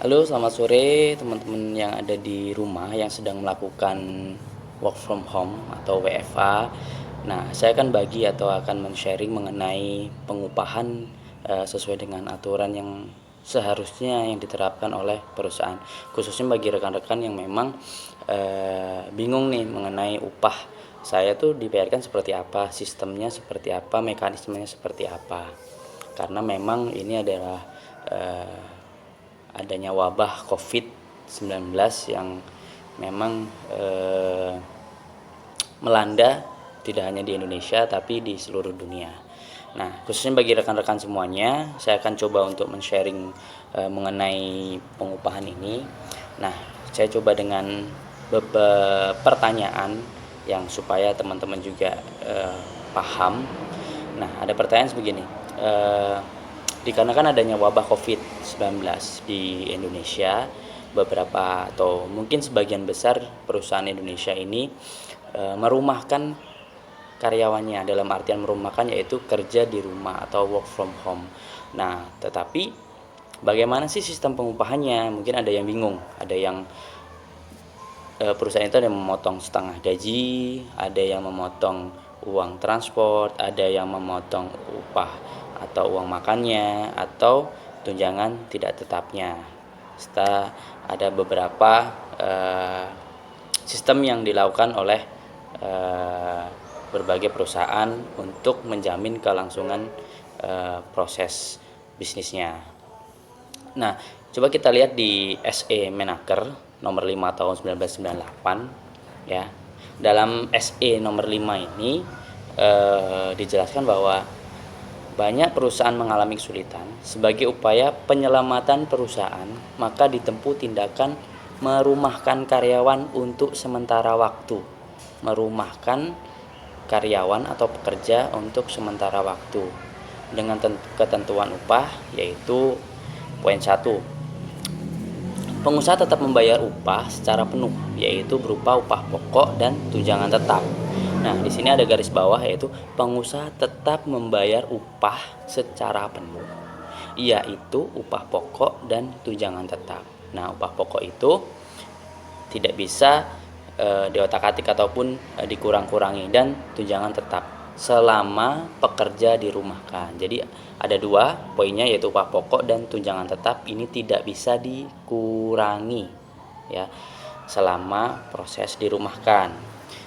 Halo, selamat sore teman-teman yang ada di rumah yang sedang melakukan work from home atau WFA. Nah, saya akan bagi atau akan men-sharing mengenai pengupahan sesuai dengan aturan yang seharusnya yang diterapkan oleh perusahaan. Khususnya bagi rekan-rekan yang memang bingung nih mengenai upah. Saya tuh di PR kan seperti apa, sistemnya seperti apa, mekanismenya seperti apa. Karena memang ini adalah adanya wabah COVID-19 yang memang melanda tidak hanya di Indonesia tapi di seluruh dunia. Nah, khususnya bagi rekan-rekan semuanya, saya akan coba untuk men-sharing mengenai pengupahan ini. Nah, saya coba dengan beberapa pertanyaan yang supaya teman-teman juga paham. Nah, ada pertanyaan sebegini. Dikarenakan adanya wabah COVID-19 di Indonesia, beberapa atau mungkin sebagian besar perusahaan Indonesia ini merumahkan karyawannya, dalam artian merumahkan yaitu kerja di rumah atau work from home. Nah, tetapi bagaimana sih sistem pengupahannya? Mungkin ada yang bingung, ada yang perusahaan itu ada yang memotong setengah gaji, ada yang memotong uang transport, ada yang memotong upah atau uang makannya atau tunjangan tidak tetapnya. Serta ada beberapa sistem yang dilakukan oleh berbagai perusahaan untuk menjamin kelangsungan proses bisnisnya. Nah, coba kita lihat di SE Menaker nomor 5 tahun 1998 ya. Dalam SE nomor 5 ini dijelaskan bahwa banyak perusahaan mengalami kesulitan. Sebagai upaya penyelamatan perusahaan, maka ditempuh tindakan merumahkan karyawan untuk sementara waktu. Merumahkan karyawan atau pekerja untuk sementara waktu dengan ketentuan upah, yaitu poin 1. Pengusaha tetap membayar upah secara penuh, yaitu berupa upah pokok dan tunjangan tetap. Nah, di sini ada garis bawah, yaitu pengusaha tetap membayar upah secara penuh, yaitu upah pokok dan tunjangan tetap. Nah, upah pokok itu tidak bisa diotak-atik ataupun dikurang-kurangi, dan tunjangan tetap selama pekerja dirumahkan. Jadi ada dua poinnya, yaitu upah pokok dan tunjangan tetap ini tidak bisa dikurangi ya selama proses dirumahkan,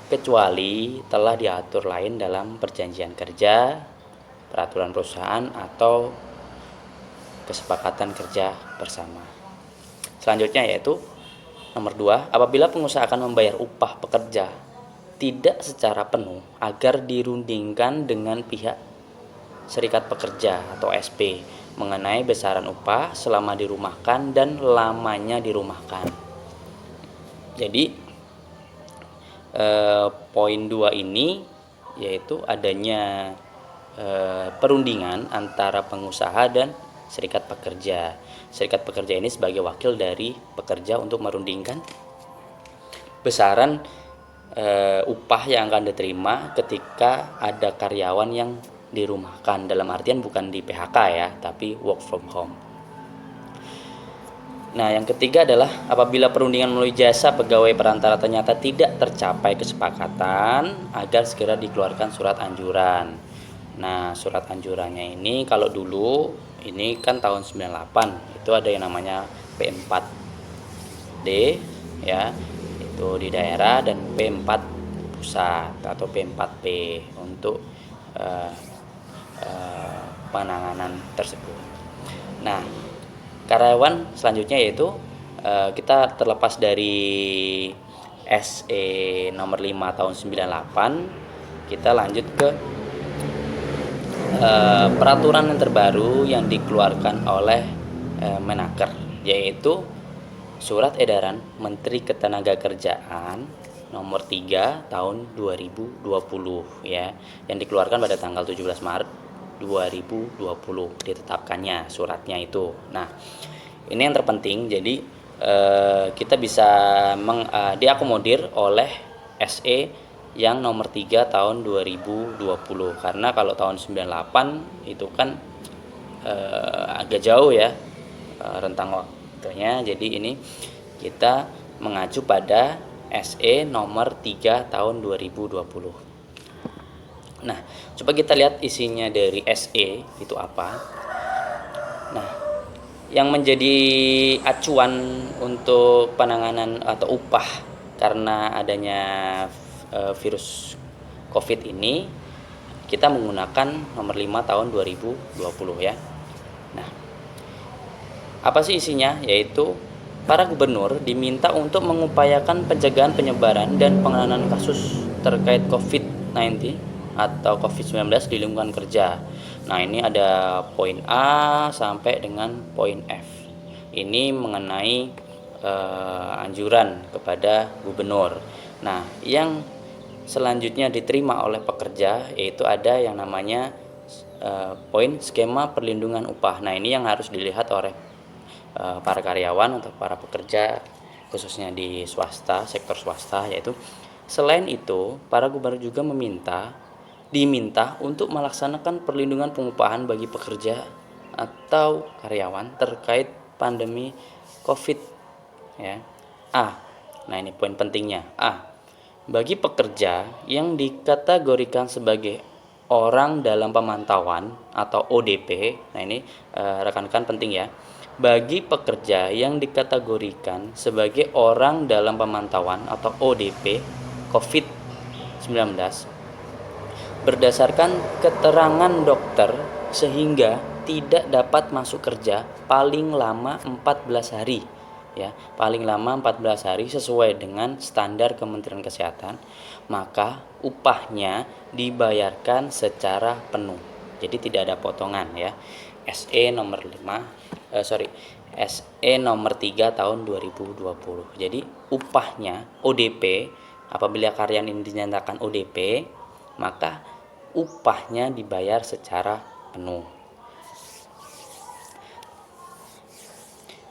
kecuali telah diatur lain dalam perjanjian kerja, peraturan perusahaan, atau kesepakatan kerja bersama. Selanjutnya yaitu nomor 2, apabila pengusaha akan membayar upah pekerja tidak secara penuh agar dirundingkan dengan pihak serikat pekerja atau SP mengenai besaran upah selama dirumahkan dan lamanya dirumahkan. Jadi poin 2 ini yaitu adanya perundingan antara pengusaha dan serikat pekerja. Serikat pekerja ini sebagai wakil dari pekerja untuk merundingkan besaran upah yang akan diterima ketika ada karyawan yang dirumahkan, dalam artian bukan di PHK ya, tapi work from home. Nah, yang ketiga adalah apabila perundingan melalui jasa pegawai perantara ternyata tidak tercapai kesepakatan, agar segera dikeluarkan surat anjuran. Nah, surat anjurannya ini kalau dulu ini kan tahun 98 itu ada yang namanya P4D ya, itu di daerah, dan P4 pusat atau P4P untuk penanganan tersebut. Nah, karyawan selanjutnya yaitu kita terlepas dari SE nomor 5 tahun 98, kita lanjut ke peraturan yang terbaru yang dikeluarkan oleh Menaker, yaitu Surat Edaran Menteri Ketenagakerjaan nomor 3 tahun 2020 ya, yang dikeluarkan pada tanggal 17 Maret 2020 ditetapkannya suratnya itu. Nah, ini yang terpenting. Jadi kita bisa diakomodir oleh SE yang nomor 3 tahun 2020, karena kalau tahun 98 itu kan agak jauh ya rentang Contohnya, jadi ini kita mengacu pada SE nomor 3 tahun 2020. Nah, coba kita lihat isinya dari SE itu apa. Nah, yang menjadi acuan untuk penanganan atau upah karena adanya virus COVID ini, kita menggunakan nomor 5 tahun 2020 ya. Nah, apa sih isinya? Yaitu para gubernur diminta untuk mengupayakan pencegahan penyebaran dan penanganan kasus terkait COVID-19 atau COVID-19 di lingkungan kerja. Nah, ini ada poin A sampai dengan poin F. Ini mengenai anjuran kepada gubernur. Nah, yang selanjutnya diterima oleh pekerja yaitu ada yang namanya poin skema perlindungan upah. Nah, ini yang harus dilihat oleh para karyawan atau para pekerja khususnya di swasta, sektor swasta, yaitu selain itu para gubernur juga diminta untuk melaksanakan perlindungan pengupahan bagi pekerja atau karyawan terkait pandemi COVID ya. Nah ini poin pentingnya. Bagi pekerja yang dikategorikan sebagai orang dalam pemantauan atau ODP. Nah ini rekan-rekan penting ya. Bagi pekerja yang dikategorikan sebagai orang dalam pemantauan atau ODP COVID-19 berdasarkan keterangan dokter sehingga tidak dapat masuk kerja paling lama 14 hari ya, paling lama 14 hari sesuai dengan standar Kementerian Kesehatan, maka upahnya dibayarkan secara penuh. Jadi tidak ada potongan ya. SE nomor 3 tahun 2020. Jadi upahnya ODP, apabila karyawan ini dinyatakan ODP, maka upahnya dibayar secara penuh.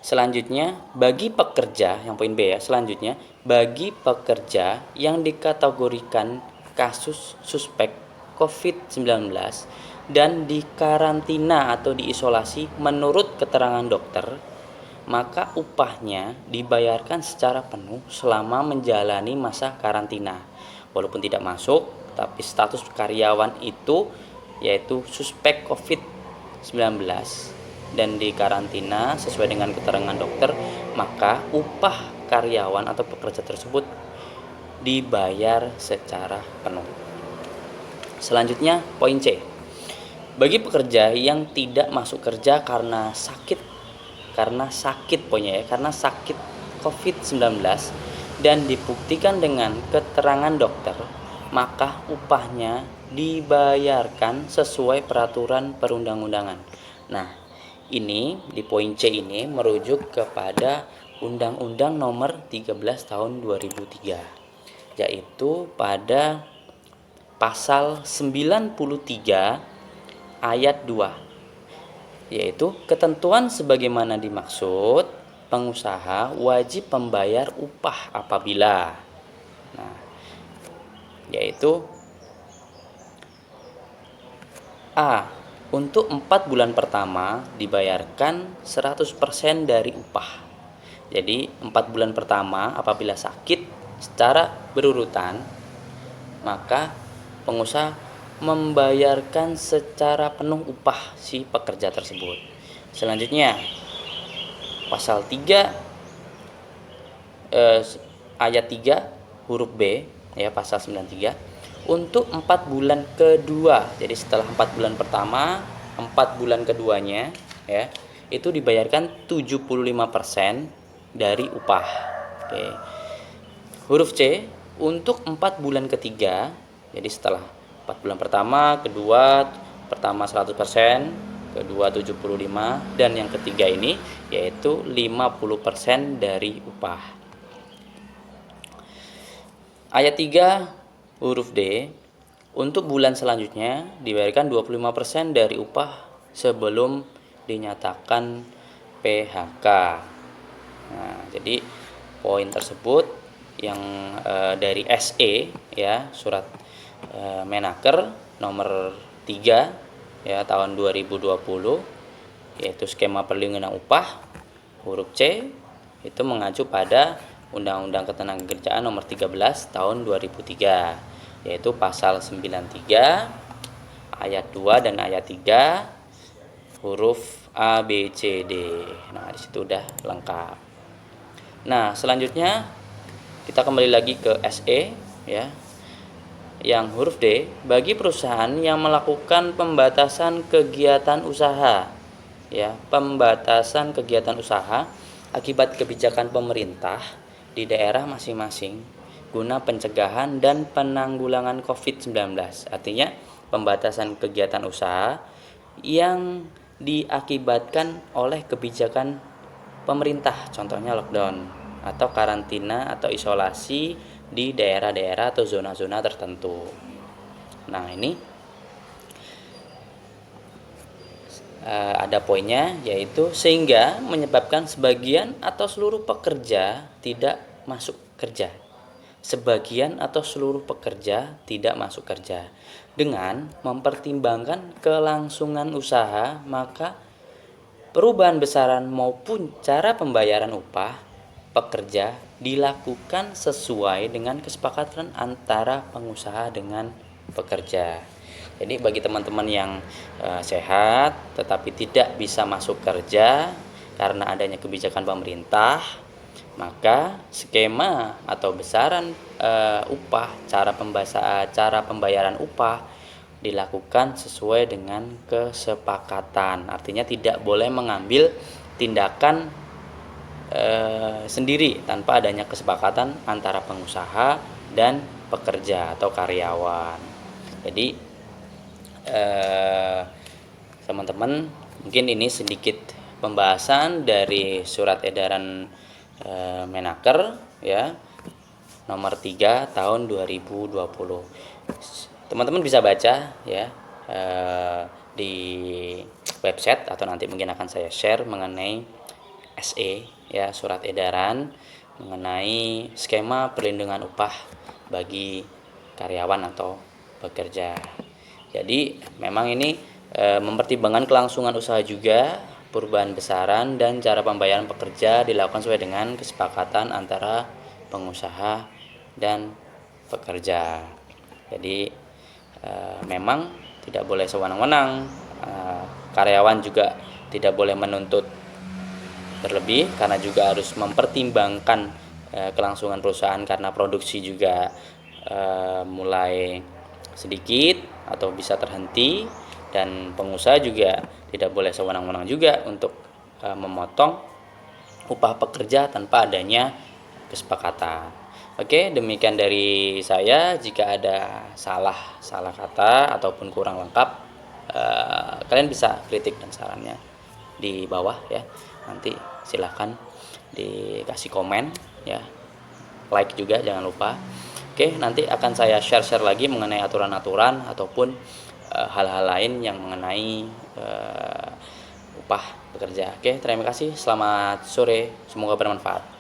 Selanjutnya, bagi pekerja, yang poin B ya, selanjutnya bagi pekerja yang dikategorikan kasus suspek COVID-19 dan dikarantina atau diisolasi menurut keterangan dokter, maka upahnya dibayarkan secara penuh selama menjalani masa karantina. Walaupun tidak masuk, tapi status karyawan itu yaitu suspek COVID-19 dan dikarantina sesuai dengan keterangan dokter, maka upah karyawan atau pekerja tersebut dibayar secara penuh. Selanjutnya poin C. Bagi pekerja yang tidak masuk kerja karena sakit COVID-19 dan dibuktikan dengan keterangan dokter, maka upahnya dibayarkan sesuai peraturan perundang-undangan. Nah, ini di poin C ini merujuk kepada Undang-Undang Nomor 13 Tahun 2003, yaitu pada pasal 93 ayat 2, yaitu ketentuan sebagaimana dimaksud, pengusaha wajib membayar upah apabila yaitu A. Untuk 4 bulan pertama dibayarkan 100% dari upah. Jadi 4 bulan pertama apabila sakit secara berurutan, maka pengusaha membayarkan secara penuh upah si pekerja tersebut. Selanjutnya pasal 3 ayat 3 huruf B ya, pasal 93 untuk 4 bulan kedua. Jadi setelah 4 bulan pertama, 4 bulan keduanya ya, itu dibayarkan 75% dari upah. Oke. Huruf C untuk 4 bulan ketiga. Jadi setelah 4 bulan pertama, kedua pertama 100%, kedua 75, dan yang ketiga ini yaitu 50% dari upah. Ayat 3 huruf D, untuk bulan selanjutnya dibayarkan 25% dari upah sebelum dinyatakan PHK. Nah, jadi poin tersebut yang dari SE ya, surat Menaker nomor 3 ya tahun 2020, yaitu skema perlindungan upah huruf C itu mengacu pada Undang-Undang Ketenagakerjaan Nomor 13 Tahun 2003, yaitu pasal 93 ayat 2 dan ayat 3 huruf A, B, C, D. Nah, di situ udah lengkap. Nah, selanjutnya kita kembali lagi ke SE ya. Yang huruf D, bagi perusahaan yang melakukan pembatasan kegiatan usaha ya, pembatasan kegiatan usaha akibat kebijakan pemerintah di daerah masing-masing guna pencegahan dan penanggulangan COVID-19. Artinya pembatasan kegiatan usaha yang diakibatkan oleh kebijakan pemerintah, contohnya lockdown atau karantina atau isolasi di daerah-daerah atau zona-zona tertentu. Nah, ini ada poinnya, yaitu sehingga menyebabkan sebagian atau seluruh pekerja tidak masuk kerja. Sebagian atau seluruh pekerja tidak masuk kerja. Dengan mempertimbangkan kelangsungan usaha, maka perubahan besaran maupun cara pembayaran upah pekerja dilakukan sesuai dengan kesepakatan antara pengusaha dengan pekerja. Jadi bagi teman-teman yang sehat tetapi tidak bisa masuk kerja karena adanya kebijakan pemerintah, maka skema atau besaran upah, cara pembayaran upah dilakukan sesuai dengan kesepakatan. Artinya tidak boleh mengambil tindakan sendiri tanpa adanya kesepakatan antara pengusaha dan pekerja atau karyawan. Jadi teman-teman, mungkin ini sedikit pembahasan dari surat edaran Menaker ya nomor 3 tahun 2020. Teman-teman bisa baca ya di website atau nanti mungkin akan saya share mengenai SE ya, surat edaran mengenai skema perlindungan upah bagi karyawan atau pekerja. Jadi memang ini mempertimbangkan kelangsungan usaha juga, perubahan besaran dan cara pembayaran pekerja dilakukan sesuai dengan kesepakatan antara pengusaha dan pekerja. Jadi memang tidak boleh sewenang-wenang, karyawan juga tidak boleh menuntut berlebih karena juga harus mempertimbangkan kelangsungan perusahaan karena produksi juga mulai sedikit atau bisa terhenti, dan pengusaha juga tidak boleh sewenang-wenang juga untuk memotong upah pekerja tanpa adanya kesepakatan. Oke, demikian dari saya. Jika ada salah kata ataupun kurang lengkap, kalian bisa kritik dan sarannya di bawah ya. Nanti silahkan dikasih komen ya, like juga jangan lupa. Oke, nanti akan saya share lagi mengenai aturan-aturan ataupun hal-hal lain yang mengenai upah pekerja. Oke, terima kasih. Selamat sore. Semoga bermanfaat.